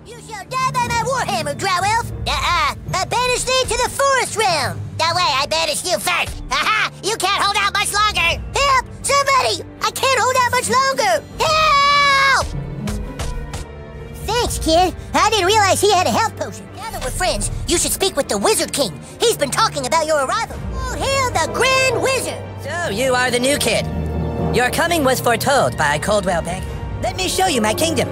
You shall die by my warhammer, Drow Elf. I banish thee to the forest realm. No way, I banish you first. Aha! You can't hold out much longer. Help! Somebody! I can't hold out much longer. Help! Thanks, kid. I didn't realize he had a health potion. Now that we're friends, you should speak with the Wizard King. He's been talking about your arrival. Oh, hail the Grand Wizard! So, you are the new kid. Your coming was foretold by Coldwell Bank. Let me show you my kingdom.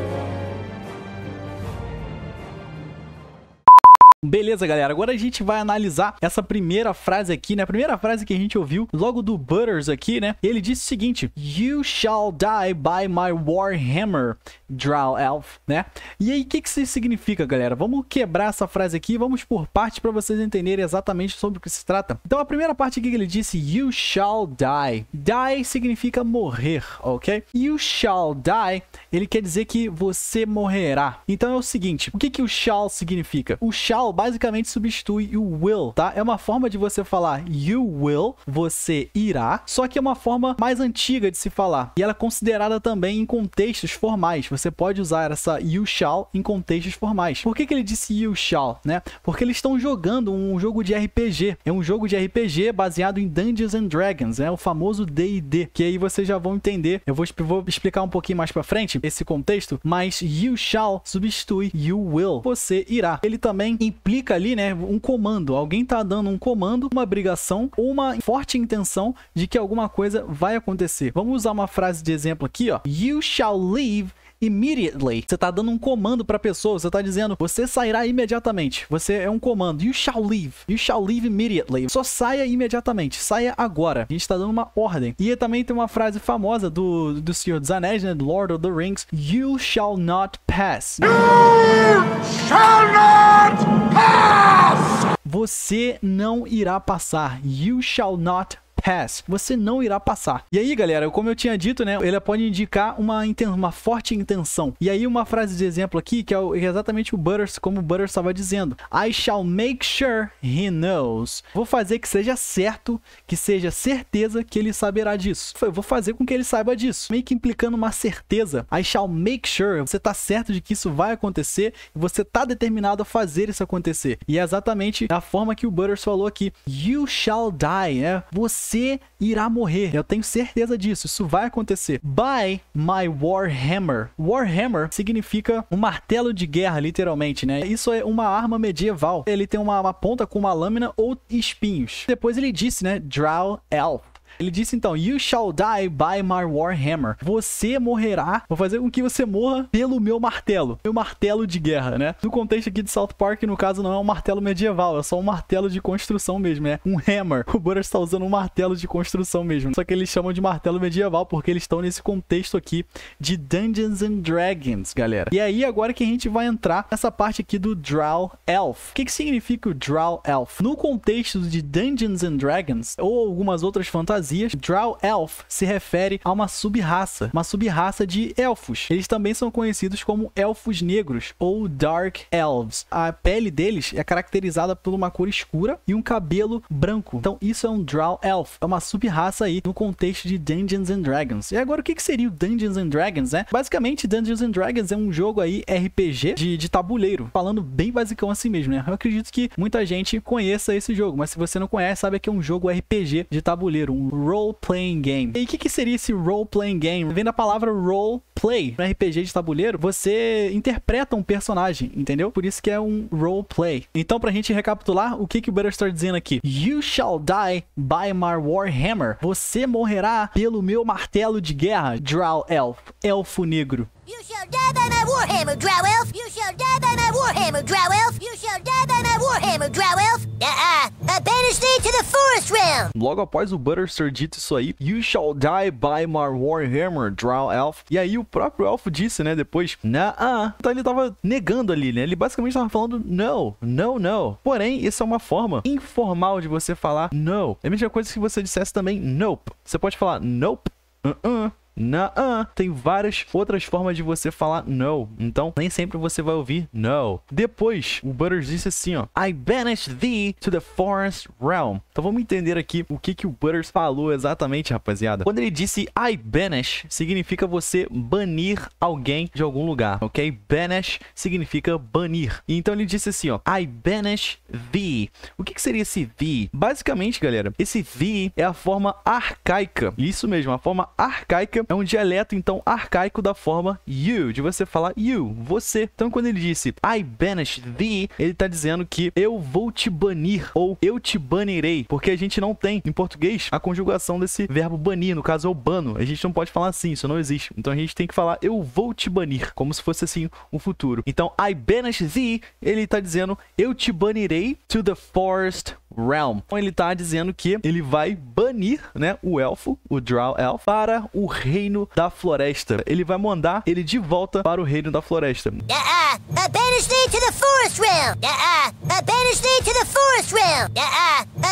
Beleza, galera, agora a gente vai analisar essa primeira frase aqui, né? A primeira frase que a gente ouviu logo do Butters aqui, né? Ele disse o seguinte: You shall die by my warhammer, Drow Elf, né? E aí, o que isso significa, galera? Vamos quebrar essa frase aqui, vamos por parte para vocês entenderem exatamente sobre o que se trata. Então, a primeira parte aqui que ele disse, You shall die. Die significa morrer, ok? You shall die, ele quer dizer que você morrerá. Então, é o seguinte, o que o shall significa? O shall basicamente substitui o will, tá? É uma forma de você falar you will, você irá, só que é uma forma mais antiga de se falar. E ela é considerada também em contextos formais. Você pode usar essa you shall em contextos formais. Por que ele disse you shall, né? Porque eles estão jogando um jogo de RPG. É um jogo de RPG baseado em Dungeons and Dragons, né? O famoso D&D, que aí vocês já vão entender. Eu vou explicar um pouquinho mais pra frente esse contexto, mas you shall substitui you will, você irá. Ele também implica ali, né, um comando. Alguém tá dando um comando, uma obrigação ou uma forte intenção de que alguma coisa vai acontecer. Vamos usar uma frase de exemplo aqui, ó. You shall leave immediately. Você tá dando um comando para a pessoa, você tá dizendo, você sairá imediatamente. Você é um comando. You shall leave. You shall leave immediately. Só saia imediatamente. Saia agora. A gente tá dando uma ordem. E também tem uma frase famosa do Senhor dos Anéis, né, do Lord of the Rings. You shall not pass. You shall not pass. Você não irá passar. You shall not pass. Você não irá passar. E aí, galera, como eu tinha dito, né, ele pode indicar uma forte intenção. E aí, uma frase de exemplo aqui, que é exatamente o Butters, como o Butters estava dizendo. I shall make sure he knows. Vou fazer que seja certo, que seja certeza que ele saberá disso. Eu vou fazer com que ele saiba disso. Meio que implicando uma certeza. I shall make sure. Você tá certo de que isso vai acontecer e você tá determinado a fazer isso acontecer. E é exatamente a forma que o Butters falou aqui. You shall die, né? Você irá morrer. Eu tenho certeza disso. Isso vai acontecer. By my warhammer. Warhammer significa um martelo de guerra, literalmente, né? Isso é uma arma medieval. Ele tem uma ponta com uma lâmina ou espinhos. Depois ele disse, né? Drow Elf. Ele disse então, You shall die by my warhammer. Você morrerá. Vou fazer com que você morra pelo meu martelo. Meu martelo de guerra, né? No contexto aqui de South Park, no caso, não é um martelo medieval. É só um martelo de construção mesmo, né? Um hammer. O Butters está usando um martelo de construção mesmo. Só que eles chamam de martelo medieval porque eles estão nesse contexto aqui de Dungeons and Dragons, galera. E aí, agora que a gente vai entrar nessa parte aqui do Drow Elf. O que significa o Drow Elf? No contexto de Dungeons and Dragons ou algumas outras fantasias, Drow Elf se refere a uma sub-raça de elfos. Eles também são conhecidos como elfos negros ou Dark Elves. A pele deles é caracterizada por uma cor escura e um cabelo branco. Então isso é um Drow Elf, é uma sub-raça aí no contexto de Dungeons and Dragons. E agora o que seria o Dungeons and Dragons, né? Basicamente Dungeons and Dragons é um jogo aí RPG de tabuleiro, falando bem basicão assim mesmo, né? Eu acredito que muita gente conheça esse jogo, mas se você não conhece, sabe que é um jogo RPG de tabuleiro, um role-playing game. E o que seria esse role-playing game? Vem da palavra role-play. No RPG de tabuleiro, você interpreta um personagem, entendeu? Por isso que é um role-play. Então, pra gente recapitular, o que o Butters está dizendo aqui? You shall die by my warhammer. Você morrerá pelo meu martelo de guerra, Drow Elf, elfo negro. You shall die by my warhammer, Drow Elf! You shall die by my warhammer, Drow Elf! You shall die by my warhammer, Drow Elf! I banish thee to the forest realm! Logo após o Butters ter dito isso aí, You shall die by my warhammer, Drow Elf. E aí o próprio elfo disse, né, depois, Então ele tava negando ali, né? Ele basicamente tava falando no, no, no. Porém, isso é uma forma informal de você falar no. É a mesma coisa que você dissesse também nope. Você pode falar nope, nuh-uh. Tem várias outras formas de você falar no. Então, nem sempre você vai ouvir no. Depois, o Butters disse assim, ó. I banished thee to the forest realm. Então, vamos entender aqui o que o Butters falou exatamente, rapaziada. Quando ele disse I banish, significa você banir alguém de algum lugar, ok? Banish significa banir. Então, ele disse assim, ó. I banish thee. O que seria esse thee? Basicamente, galera, esse thee é a forma arcaica. Isso mesmo, a forma arcaica é um dialeto, então, arcaico da forma you, de você falar you, você. Então, quando ele disse I banish thee, ele tá dizendo que eu vou te banir, ou eu te banirei, porque a gente não tem, em português, a conjugação desse verbo banir, no caso é o bano. A gente não pode falar assim, isso não existe. Então, a gente tem que falar eu vou te banir, como se fosse assim o futuro. Então, I banish thee, ele tá dizendo eu te banirei to the forest realm. Então, ele tá dizendo que ele vai banir, né, o elfo, o Drow Elf, para o reino da floresta. Ele vai mandar ele de volta para o reino da floresta. Banish thee to the forest realm. Banish thee to the forest realm.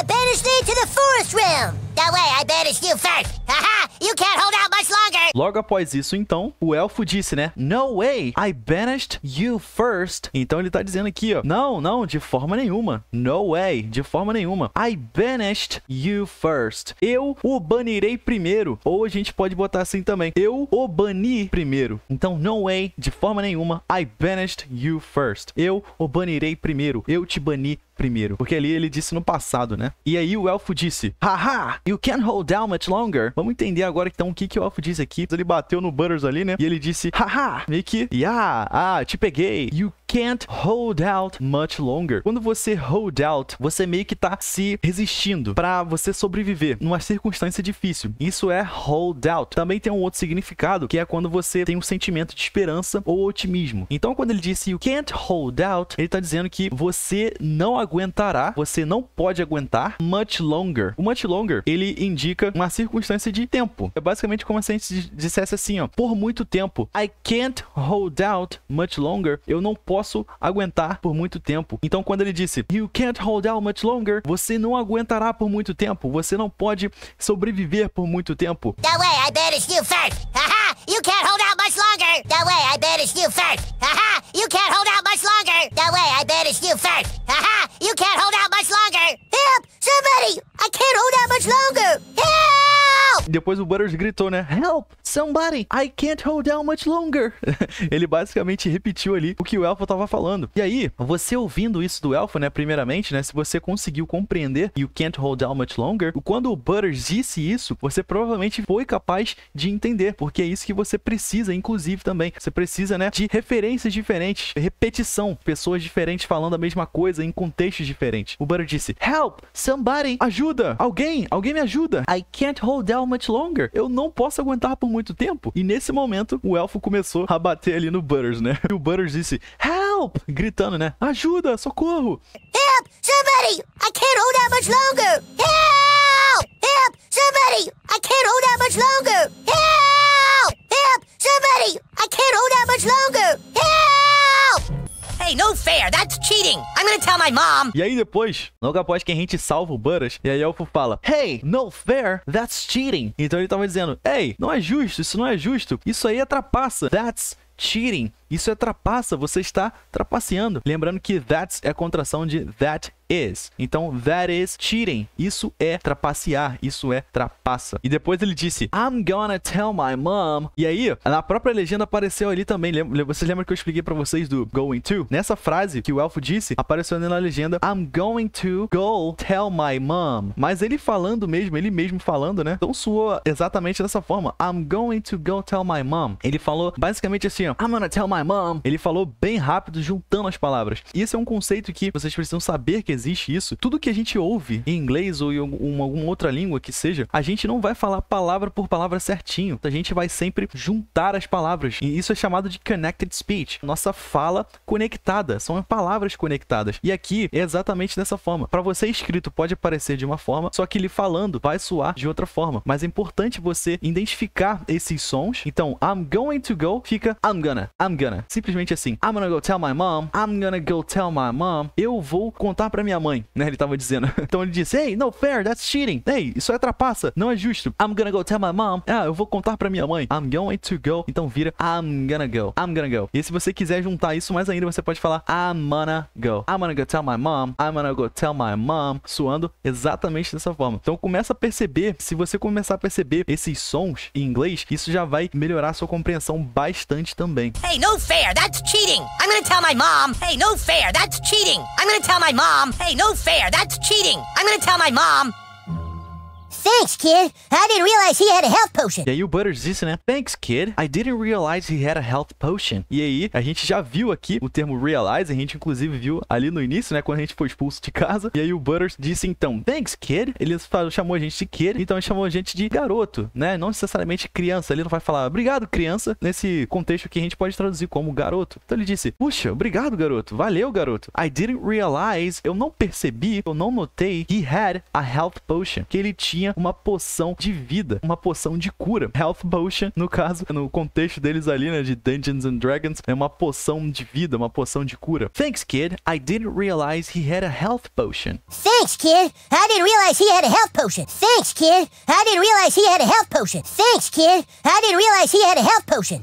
Banish thee to the forest realm. That way, I banished you first. Haha, you can't hold out much longer. Logo após isso, então, o elfo disse, né? No way, I banished you first. Então ele tá dizendo aqui, ó. Não, não, de forma nenhuma. No way, de forma nenhuma. I banished you first. Eu o banirei primeiro. Ou a gente pode botar assim também. Eu o bani primeiro. Então, no way, de forma nenhuma. I banished you first. Eu o banirei primeiro. Eu te bani primeiro. Porque ali ele disse no passado, né? E aí o elfo disse, haha, you can't hold down much longer. Vamos entender agora então o que o elfo disse aqui. Ele bateu no Butters ali, né? E ele disse, haha, meio que, te peguei. You can't hold out much longer. Quando você hold out, você meio que tá se resistindo pra você sobreviver numa circunstância difícil. Isso é hold out. Também tem um outro significado, que é quando você tem um sentimento de esperança ou otimismo. Então, quando ele disse you can't hold out, ele tá dizendo que você não aguentará, você não pode aguentar much longer. O much longer, ele indica uma circunstância de tempo. É basicamente como se a gente dissesse assim, ó, por muito tempo. I can't hold out much longer. Eu não posso aguentar por muito tempo. Então, quando ele disse you can't hold out much longer, você não aguentará por muito tempo. Você não pode sobreviver por muito tempo. That way, I banished you first. Haha, you can't hold out much longer. That way, I banished you first. Haha, you can't hold out much longer. That way, I banished you first. Haha, you can't hold out much longer. Help! Somebody! I can't hold out much longer. Help! Depois o Butters gritou, né? Help! Somebody! I can't hold out much longer. Ele basicamente repetiu ali o que o elfo tava falando. E aí, você ouvindo isso do elfo, né? Primeiramente, né? Se você conseguiu compreender you can't hold out much longer, quando o Butters disse isso, você provavelmente foi capaz de entender, porque é isso que você precisa, inclusive, também. Você precisa, né? De referências diferentes, repetição, pessoas diferentes falando a mesma coisa em contextos diferentes. O Butters disse, help! Somebody! Ajuda! Alguém me ajuda! I can't hold out much longer. Eu não posso aguentar por muito tempo. E nesse momento, o elfo começou a bater ali no Butters, né? E o Butters disse, help! Gritando, né? Ajuda! Socorro! Help! Somebody! I can't hold out much longer. Help! Help! Somebody! I can't hold out much longer. Help! Help! Somebody! I can't hold out much longer. Help! Hey, no fair! That's cheating! I'm gonna tell my mom! E aí depois, logo após que a gente salva o Butters, e aí o elfo fala, hey, no fair! That's cheating! Então ele tava dizendo, hey, não é justo, isso não é justo, isso aí é trapaça. That's cheating. Isso é trapaça, você está trapaceando. Lembrando que that's é a contração de that is. Então, that is cheating. Isso é trapacear, isso é trapaça. E depois ele disse, I'm gonna tell my mom. E aí, na própria legenda apareceu ali também. Vocês lembram que eu expliquei pra vocês do going to? Nessa frase que o elfo disse, apareceu ali na legenda, I'm going to go tell my mom. Mas ele falando mesmo, ele mesmo falando, né? Então soou exatamente dessa forma. I'm going to go tell my mom. Ele falou basicamente assim, ó, I'm gonna tell my mom. Ele falou bem rápido, juntando as palavras. E esse é um conceito que vocês precisam saber que existe isso. Tudo que a gente ouve em inglês ou em alguma outra língua que seja, a gente não vai falar palavra por palavra certinho. A gente vai sempre juntar as palavras. E isso é chamado de connected speech. Nossa fala conectada. São palavras conectadas. E aqui é exatamente dessa forma. Para você escrito pode aparecer de uma forma, só que ele falando vai soar de outra forma. Mas é importante você identificar esses sons. Então, I'm going to go fica I'm gonna. Simplesmente assim. I'm gonna go tell my mom. I'm gonna go tell my mom. Eu vou contar pra minha mãe, né? Ele tava dizendo. Então ele disse, hey, no fair, that's cheating. Hey, isso é trapaça, não é justo. I'm gonna go tell my mom. Eu vou contar pra minha mãe. I'm going to go. Então vira I'm gonna go. I'm gonna go. E se você quiser juntar isso mais ainda, você pode falar I'm gonna go. I'm gonna go tell my mom. I'm gonna go tell my mom. Soando exatamente dessa forma. Então começa a perceber, se você começar a perceber esses sons em inglês, isso já vai melhorar a sua compreensão bastante também. Hey, no fair, that's cheating. I'm gonna tell my mom. Hey, no fair, that's cheating. I'm gonna tell my mom. Hey, no fair, that's cheating. I'm gonna tell my mom. Thanks, kid. I didn't realize he had a health potion. E aí o Butters disse, né? Thanks, kid. I didn't realize he had a health potion. E aí, a gente já viu aqui o termo realize. A gente, inclusive, viu ali no início, né? Quando a gente foi expulso de casa. E aí o Butters disse, então, thanks, kid. Ele chamou a gente de kid. Então, ele chamou a gente de garoto, né? Não necessariamente criança. Ele não vai falar, obrigado, criança. Nesse contexto que a gente pode traduzir como garoto. Então, ele disse, puxa, obrigado, garoto. Valeu, garoto. I didn't realize. Eu não percebi, eu não notei. He had a health potion. Que ele tinha uma poção de vida, uma poção de cura. Health potion, no caso, no contexto deles ali, né, de Dungeons and Dragons, é uma poção de vida, uma poção de cura. Thanks, kid. I didn't realize he had a health potion. Thanks, kid. I didn't realize he had a health potion. Thanks, kid. I didn't realize he had a health potion. Thanks, kid. I didn't realize he had a health potion.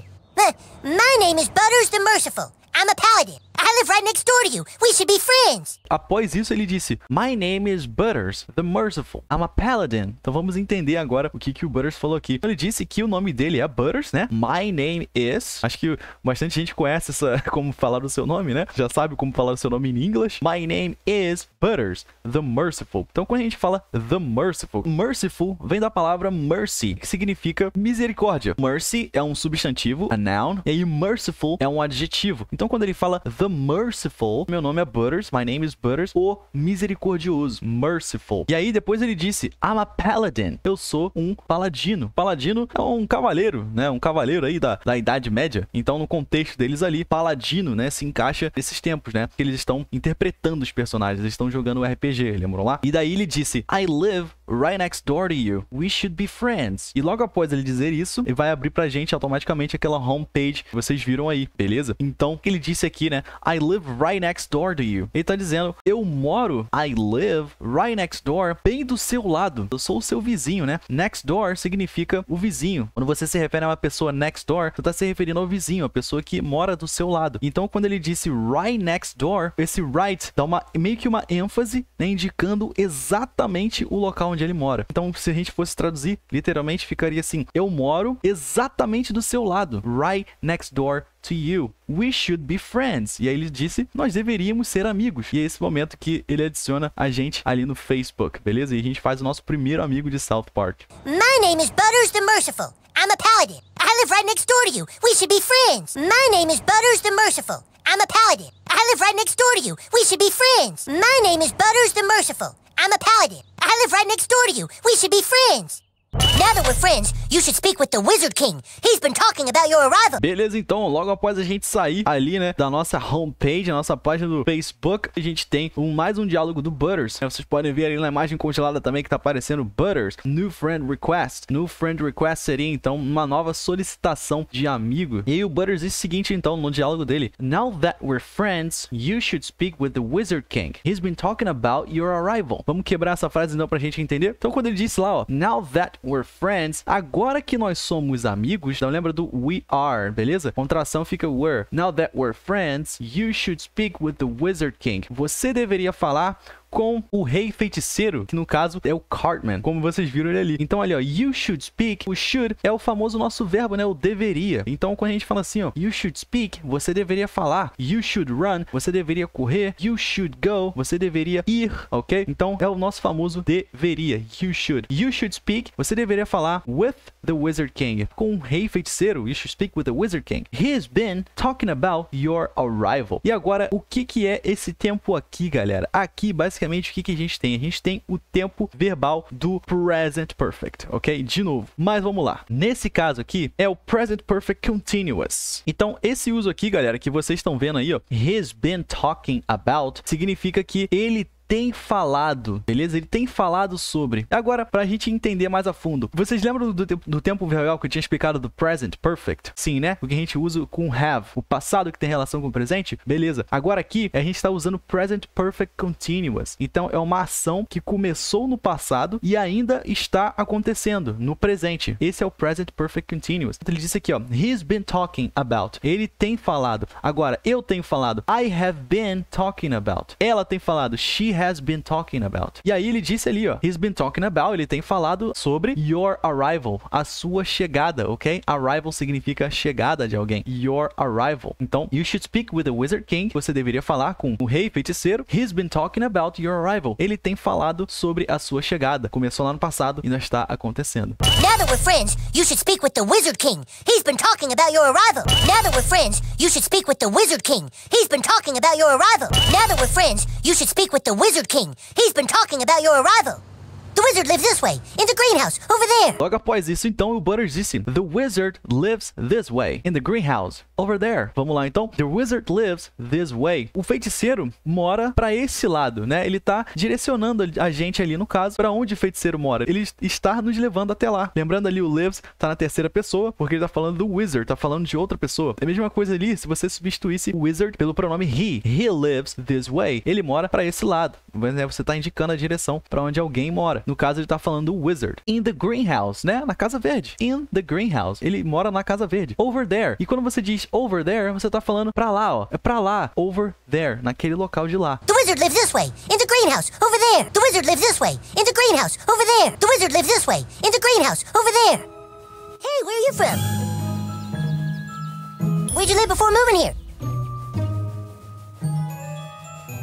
My name is Butters the Merciful. I'm a paladin. I live right next door to you. We should be friends. Após isso, ele disse, My name is Butters the Merciful. I'm a paladin. Então vamos entender agora o que o Butters falou aqui. Ele disse que o nome dele é Butters, né? My name is... Acho que bastante gente conhece como falar o seu nome, né? Já sabe como falar o seu nome em inglês. My name is Butters the Merciful. Então quando a gente fala the Merciful, merciful vem da palavra mercy, que significa misericórdia. Mercy é um substantivo, a noun, e aí merciful é um adjetivo. Então quando ele fala the merciful, meu nome é Butters, my name is Butters, o misericordioso, merciful. E aí depois ele disse, I'm a paladin, eu sou um paladino. Paladino é um cavaleiro, né? Um cavaleiro aí da Idade Média. Então no contexto deles ali, paladino, né? Se encaixa nesses tempos, né? Porque eles estão interpretando os personagens, eles estão jogando RPG, lembram lá? E daí ele disse, I live right next door to you. We should be friends. E logo após ele dizer isso, ele vai abrir pra gente automaticamente aquela homepage que vocês viram aí, beleza? Então, o que ele disse aqui, né? I live right next door to you. Ele tá dizendo, eu moro, I live right next door, bem do seu lado. Eu sou o seu vizinho, né? Next door significa o vizinho. Quando você se refere a uma pessoa next door, você tá se referindo ao vizinho, a pessoa que mora do seu lado. Então, quando ele disse right next door, esse right dá meio que uma ênfase, né? Indicando exatamente o local onde ele mora. Então, se a gente fosse traduzir, literalmente ficaria assim, eu moro exatamente do seu lado. Right next door to you. We should be friends. E aí ele disse, nós deveríamos ser amigos. E é esse momento que ele adiciona a gente ali no Facebook, beleza? E a gente faz o nosso primeiro amigo de South Park. My name is Butters the Merciful. I'm a paladin. I live right next door to you. We should be friends. My name is Butters the Merciful. I'm a paladin. I live right next door to you. We should be friends. My name is Butters the Merciful. I'm a paladin. I live right next door to you. We should be friends. Now that we're friends, you should speak with the Wizard King. He's been talking about your arrival. Beleza, então, logo após a gente sair ali, né, da nossa homepage, a nossa página do Facebook, a gente tem mais um diálogo do Butters. Vocês podem ver ali na imagem congelada também que tá aparecendo Butters, New Friend Request. New Friend Request seria, então, uma nova solicitação de amigo. E aí o Butters disse o seguinte, então, no diálogo dele. Now that we're friends, you should speak with the Wizard King. He's been talking about your arrival. Vamos quebrar essa frase, então, pra gente entender? Então, quando ele disse lá, ó, Now that we're friends, agora que nós somos amigos, então lembra do we are, beleza? Contração fica were. Now that we're friends, you should speak with the Wizard King. Você deveria falar com o rei feiticeiro, que no caso é o Cartman, como vocês viram ele ali. Então ali, ó, you should speak, o should é o famoso nosso verbo, né, o deveria. Então quando a gente fala assim, ó, you should speak, você deveria falar. You should run, você deveria correr. You should go, você deveria ir, ok? Então é o nosso famoso deveria, you should. You should speak, você deveria falar with the Wizard King, com o rei feiticeiro. You should speak with the Wizard King. He has been talking about your arrival. E agora, o que é esse tempo aqui, galera? Aqui, basicamente, o que a gente tem? A gente tem o tempo verbal do Present Perfect, ok? De novo, mas vamos lá. Nesse caso aqui, é o Present Perfect Continuous. Então, esse uso aqui, galera, que vocês estão vendo aí, ó, he's been talking about, significa que ele tem falado, beleza? Ele tem falado sobre. Agora, pra gente entender mais a fundo, vocês lembram do tempo verbal que eu tinha explicado do present perfect? Sim, né? O que a gente usa com have, o passado que tem relação com o presente? Beleza. Agora aqui, a gente está usando present perfect continuous. Então, é uma ação que começou no passado e ainda está acontecendo no presente. Esse é o present perfect continuous. Ele disse aqui, ó, he's been talking about. Ele tem falado. Agora, eu tenho falado. I have been talking about. Ela tem falado. She has been talking about. E aí ele disse ali, ó, he's been talking about. Ele tem falado sobre your arrival, a sua chegada, ok? Arrival significa chegada de alguém. Your arrival. Então, you should speak with the Wizard King. Você deveria falar com o rei feiticeiro. He's been talking about your arrival. Ele tem falado sobre a sua chegada. Começou lá no passado e ainda está acontecendo. Now that we're friends, you should speak with the Wizard King. He's been talking about your arrival. Now that we're friends, you should speak with the Wizard King. He's been talking about your arrival. Now that we're friends, you should speak with the Wizard King. He's been talking about your arrival. The wizard lives this way, in the greenhouse, over there. Logo após isso, então, o Butters disse, the wizard lives this way, in the greenhouse, over there. Vamos lá, então. The wizard lives this way. O feiticeiro mora para esse lado, né? Ele tá direcionando a gente ali, no caso, para onde o feiticeiro mora. Ele está nos levando até lá. Lembrando ali, o lives tá na terceira pessoa, porque ele tá falando do wizard, tá falando de outra pessoa. É a mesma coisa ali, se você substituísse wizard pelo pronome he. He lives this way. Ele mora para esse lado. Você tá indicando a direção para onde alguém mora. No caso, ele tá falando do wizard. In the greenhouse, né? Na casa verde. In the greenhouse. Ele mora na casa verde. Over there. E quando você diz over there, você tá falando pra lá, ó. É pra lá. Over there. Naquele local de lá. The wizard lives this way, in the greenhouse, over there. The wizard lives this way, in the greenhouse, over there. The wizard lives this way, in the greenhouse, over there. Hey, where are you from? Where'd you live before moving here?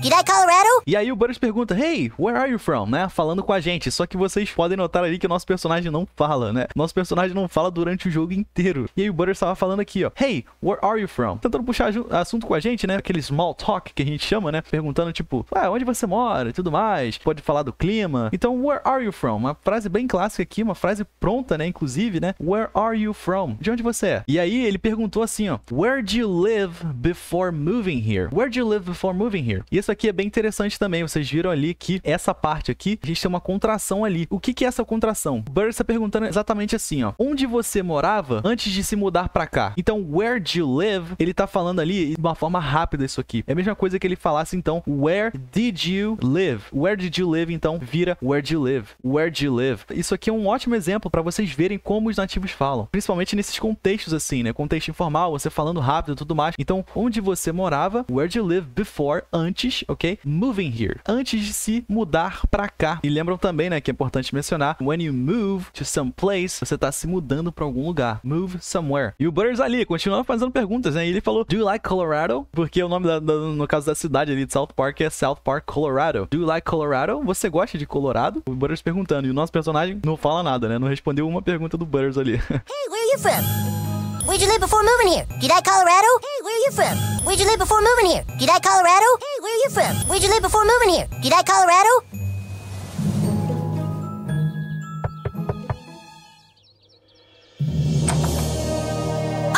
Did I Colorado? E aí o Butters pergunta, hey, where are you from? Né? Falando com a gente. Só que vocês podem notar ali que o nosso personagem não fala, né? Nosso personagem não fala durante o jogo inteiro. E aí o Butters estava falando aqui, ó, hey, where are you from? Tentando puxar assunto com a gente, né? Aquele small talk que a gente chama, né? Perguntando, tipo, onde você mora e tudo mais. Pode falar do clima. Então, where are you from? Uma frase bem clássica aqui, uma frase pronta, né? Inclusive, né? Where are you from? De onde você é? E aí ele perguntou assim, ó, where do you live before moving here? Where do you live before moving here? E isso aqui é bem interessante também. Vocês viram ali que essa parte aqui, a gente tem uma contração ali. O que é essa contração? O Butters está perguntando exatamente assim, ó. Onde você morava antes de se mudar pra cá? Então, where do you live? Ele tá falando ali de uma forma rápida isso aqui. É a mesma coisa que ele falasse, então, where did you live? Where did you live, então, vira where do you live? Where do you live? Isso aqui é um ótimo exemplo para vocês verem como os nativos falam. Principalmente nesses contextos assim, né? Contexto informal, você falando rápido e tudo mais. Então, onde você morava? Where do you live before? Antes, ok? Moving here. Antes de se mudar pra cá. E lembram também, né, que é importante mencionar, when you move to some place, você tá se mudando pra algum lugar. Move somewhere. E o Butters ali, continua fazendo perguntas, né? E ele falou, do you like Colorado? Porque o nome, no caso da cidade ali de South Park, é South Park, Colorado. Do you like Colorado? Você gosta de Colorado? O Butters perguntando. E o nosso personagem não fala nada, né? Não respondeu uma pergunta do Butters ali. Hey, where are you from? Where'd you live before moving here? Did I Colorado? Hey, where are you from? Where'd you live before moving here? Did I Colorado? Hey, where are you from? Where'd you live before moving here? Did I Colorado?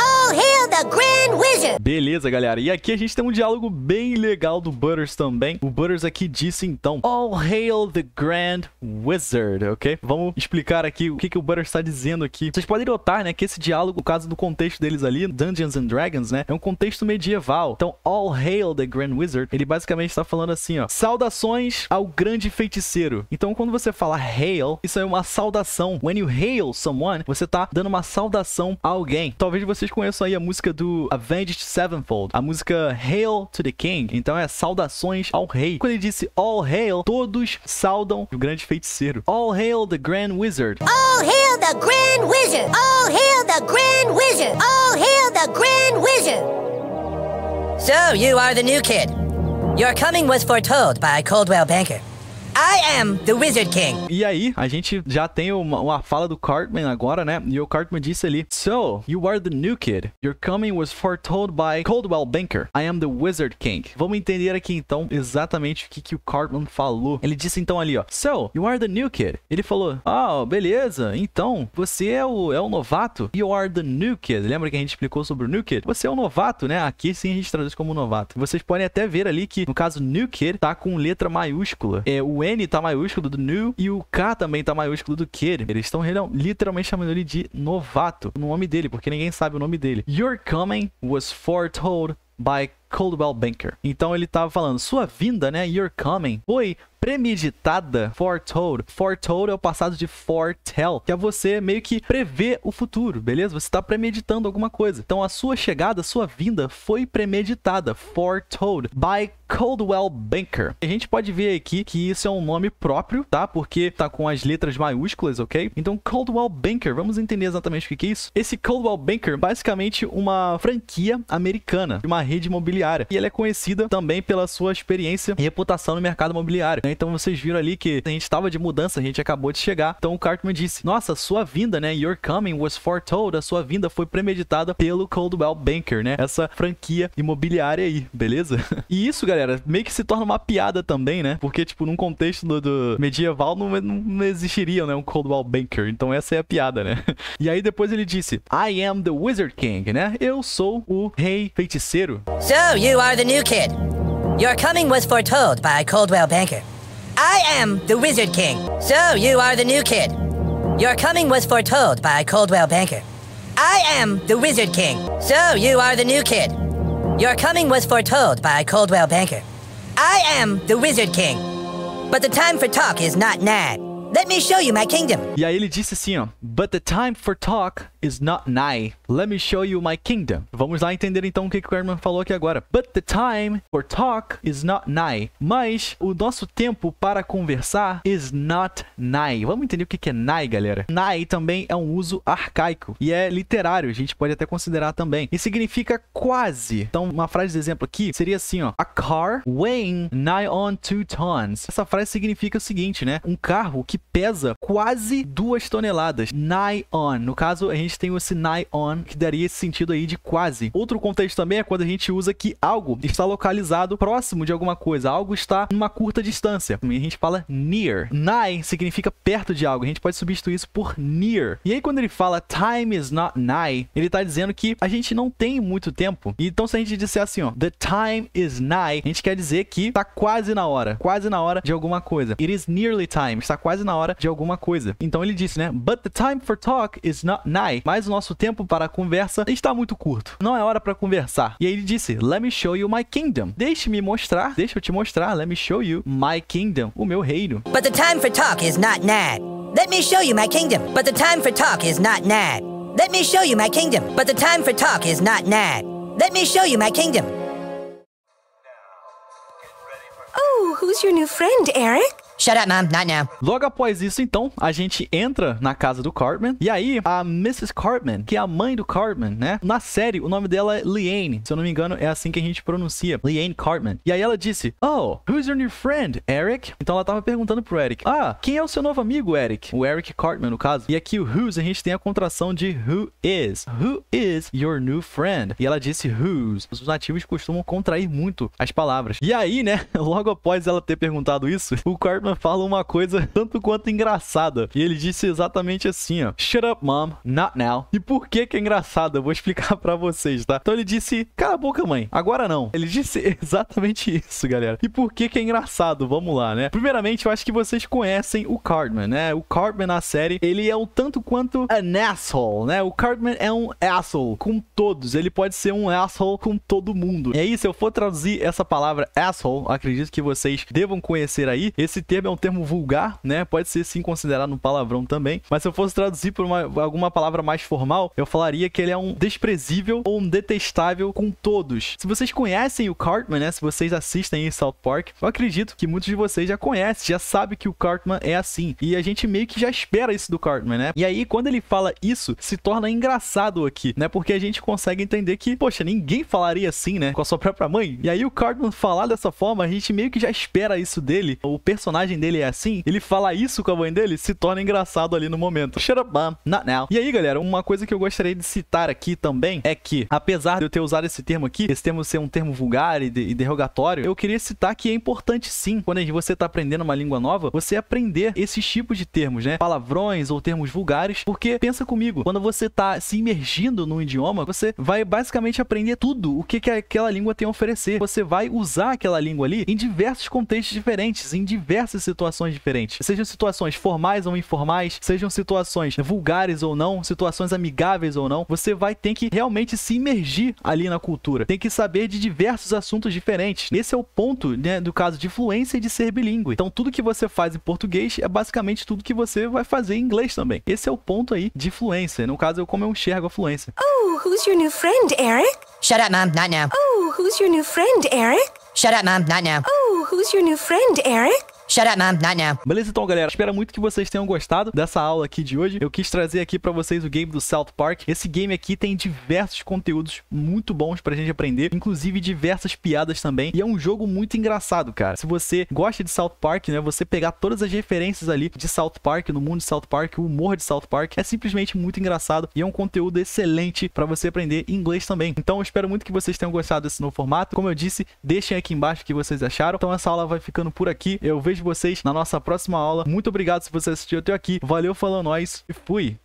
Oh, hail the Grand Wizard! Beleza, galera. E aqui a gente tem um diálogo bem legal do Butters também. O Butters aqui disse, então, all hail the Grand Wizard, ok? Vamos explicar aqui o que o Butters está dizendo aqui. Vocês podem notar, né, que esse diálogo, no caso do contexto deles ali, Dungeons and Dragons, né, é um contexto medieval. Então, all hail the Grand Wizard, ele basicamente está falando assim, ó, saudações ao grande feiticeiro. Então, quando você fala hail, isso é uma saudação. When you hail someone, você tá dando uma saudação a alguém. Talvez vocês conheçam aí a música do Avenged Sevenfold, a música Hail to the King. Então é saudações ao rei. Quando ele disse all hail, todos saudam o grande feiticeiro. All hail the Grand Wizard. All hail the Grand Wizard! All hail the Grand Wizard! All hail the Grand Wizard! So, you are the new kid. Your coming was foretold by Coldwell Banker. I am the Wizard King. E aí, a gente já tem uma fala do Cartman agora, né? E o Cartman disse ali: So, you are the new kid. Your coming was foretold by Coldwell Banker. I am the Wizard King. Vamos entender aqui, então, exatamente o que o Cartman falou. Ele disse, então, ali, ó: So, you are the new kid. Ele falou: Ah, beleza. Então, você é o novato. You are the new kid. Lembra que a gente explicou sobre o new kid? Você é o novato, né? Aqui sim a gente traduz como novato. Vocês podem até ver ali que, no caso, new kid tá com letra maiúscula. O N tá maiúsculo do new e o K também tá maiúsculo do kid. Eles estão literalmente chamando ele de novato no nome dele, porque ninguém sabe o nome dele. Your coming was foretold by Coldwell Banker. Então ele tava falando, sua vinda, né? Your coming foi premeditada, foretold. Foretold é o passado de foretell, que é você meio que prever o futuro, beleza? Você está premeditando alguma coisa. Então a sua chegada, a sua vinda foi premeditada, foretold by Coldwell Banker. A gente pode ver aqui que isso é um nome próprio, tá? Porque tá com as letras maiúsculas, ok? Então Coldwell Banker, vamos entender exatamente o que é isso? Esse Coldwell Banker, basicamente uma franquia americana, de uma rede imobiliária. E ela é conhecida também pela sua experiência e reputação no mercado imobiliário, né? Então vocês viram ali que a gente estava de mudança, a gente acabou de chegar. Então o Cartman disse, nossa, sua vinda, né? Your coming was foretold. A sua vinda foi premeditada pelo Coldwell Banker, né? Essa franquia imobiliária aí, beleza? E isso, galera, meio que se torna uma piada também, né? Porque, tipo, num contexto do medieval não existiria, né? Um Coldwell Banker. Então essa é a piada, né? E aí depois ele disse, I am the Wizard King, né? Eu sou o rei feiticeiro. So, you are the new kid. Your coming was foretold by Coldwell Banker. I am the Wizard King. So, you are the new kid. Your coming was foretold by Coldwell Banker. I am the Wizard King. So, you are the new kid. Your coming was foretold by Coldwell Banker. I am the Wizard King. But the time for talk is not nigh. Let me show you my kingdom. E aí ele disse assim, ó, But the time for talk is not nigh. Let me show you my kingdom. Vamos lá entender então o que o Cartman falou aqui agora. But the time for talk is not nigh. Mas o nosso tempo para conversar is not nigh. Vamos entender o que é nigh, galera. Nigh também é um uso arcaico e é literário. A gente pode até considerar também. E significa quase. Então uma frase de exemplo aqui seria assim, ó. A car weighing nigh on 2 tons. Essa frase significa o seguinte, né? Um carro que pesa quase 2 toneladas. Nigh on. No caso, a gente tem esse nigh on, que daria esse sentido aí de quase. Outro contexto também é quando a gente usa que algo está localizado próximo de alguma coisa. Algo está numa curta distância. E a gente fala near. Nigh significa perto de algo. A gente pode substituir isso por near. E aí, quando ele fala time is not nigh, ele está dizendo que a gente não tem muito tempo. Então, se a gente disser assim, ó, the time is nigh, a gente quer dizer que está quase na hora. Quase na hora de alguma coisa. It is nearly time. Está quase na hora de alguma coisa. Então ele disse, né? But the time for talk is not nigh. Mas o nosso tempo para a conversa está muito curto. Não é hora para conversar. E aí ele disse, let me show you my kingdom. Deixa eu te mostrar. Let me show you my kingdom. O meu reino. But the time for talk is not nigh. Let me show you my kingdom. But the time for talk is not nigh. Let me show you my kingdom. But the time for talk is not nigh. Let me show you my kingdom. Oh, who's your new friend, Eric? Shut up, Mom. Not now. Logo após isso, então, a gente entra na casa do Cartman. E aí, a Mrs. Cartman, que é a mãe do Cartman, né? Na série, o nome dela é Leanne. Se eu não me engano, é assim que a gente pronuncia. Leanne Cartman. E aí ela disse, oh, who's your new friend, Eric? Então ela tava perguntando pro Eric. Ah, quem é o seu novo amigo, Eric? O Eric Cartman, no caso. E aqui o whose, a gente tem a contração de who is. Who is your new friend? E ela disse whose. Os nativos costumam contrair muito as palavras. E aí, né? Logo após ela ter perguntado isso, o Cartman fala uma coisa tanto quanto engraçada. E ele disse exatamente assim, ó. Shut up, mom. Not now. E por que é engraçado? Eu vou explicar pra vocês, tá? Então ele disse, cala a boca, mãe. Agora não. Ele disse exatamente isso, galera. E por que é engraçado? Vamos lá, né? Primeiramente, eu acho que vocês conhecem o Cartman, né? O Cartman na série, ele é um tanto quanto an asshole, né? O Cartman é um asshole com todos. Ele pode ser um asshole com todo mundo. E aí, se eu for traduzir essa palavra asshole, acredito que vocês devam conhecer aí. Esse termo é um termo vulgar, né? Pode ser sim considerado um palavrão também. Mas se eu fosse traduzir por alguma palavra mais formal, eu falaria que ele é um desprezível ou um detestável com todos. Se vocês conhecem o Cartman, né? Se vocês assistem em South Park, eu acredito que muitos de vocês já conhecem, já sabem que o Cartman é assim. E a gente meio que já espera isso do Cartman, né? E aí, quando ele fala isso, se torna engraçado aqui, né? Porque a gente consegue entender que, poxa, ninguém falaria assim, né? Com a sua própria mãe. E aí o Cartman falar dessa forma, a gente meio que já espera isso dele. O personagem personagem dele é assim, ele fala isso com a mãe dele, se torna engraçado ali no momento. Shut up, mom. Not now. E aí, galera, uma coisa que eu gostaria de citar aqui também é que, apesar de eu ter usado esse termo aqui, esse termo ser um termo vulgar e derrogatório, eu queria citar que é importante sim, quando você tá aprendendo uma língua nova, você aprender esses tipos de termos, né? Palavrões ou termos vulgares, porque pensa comigo, quando você tá se imergindo num idioma, você vai basicamente aprender tudo o que aquela língua tem a oferecer. Você vai usar aquela língua ali em diversos contextos diferentes, em diversas situações diferentes. Sejam situações formais ou informais, sejam situações vulgares ou não, situações amigáveis ou não, você vai ter que realmente se imergir ali na cultura. Tem que saber de diversos assuntos diferentes. Esse é o ponto, né, do caso de fluência e de ser bilíngue. Então, tudo que você faz em português é basicamente tudo que você vai fazer em inglês também. Esse é o ponto aí de fluência. No caso, como eu enxergo a fluência. Oh, who's your new friend, Eric? Shut up, Mom. Not now. Oh, who's your new friend, Eric? Shut up, Mom. Not now. Oh, who's your new friend, Eric? Shut up, Mom. Not now. Beleza, então, galera, espero muito que vocês tenham gostado dessa aula aqui de hoje. Eu quis trazer aqui pra vocês o game do South Park. Esse game aqui tem diversos conteúdos muito bons pra gente aprender, inclusive diversas piadas também. E é um jogo muito engraçado, cara. Se você gosta de South Park, né, você pegar todas as referências ali de South Park, no mundo de South Park, o humor de South Park, é simplesmente muito engraçado e é um conteúdo excelente pra você aprender inglês também. Então, eu espero muito que vocês tenham gostado desse novo formato. Como eu disse, deixem aqui embaixo o que vocês acharam. Então, essa aula vai ficando por aqui. Eu vejo vocês na nossa próxima aula. Muito obrigado se você assistiu até aqui. Valeu, falou, nós e fui!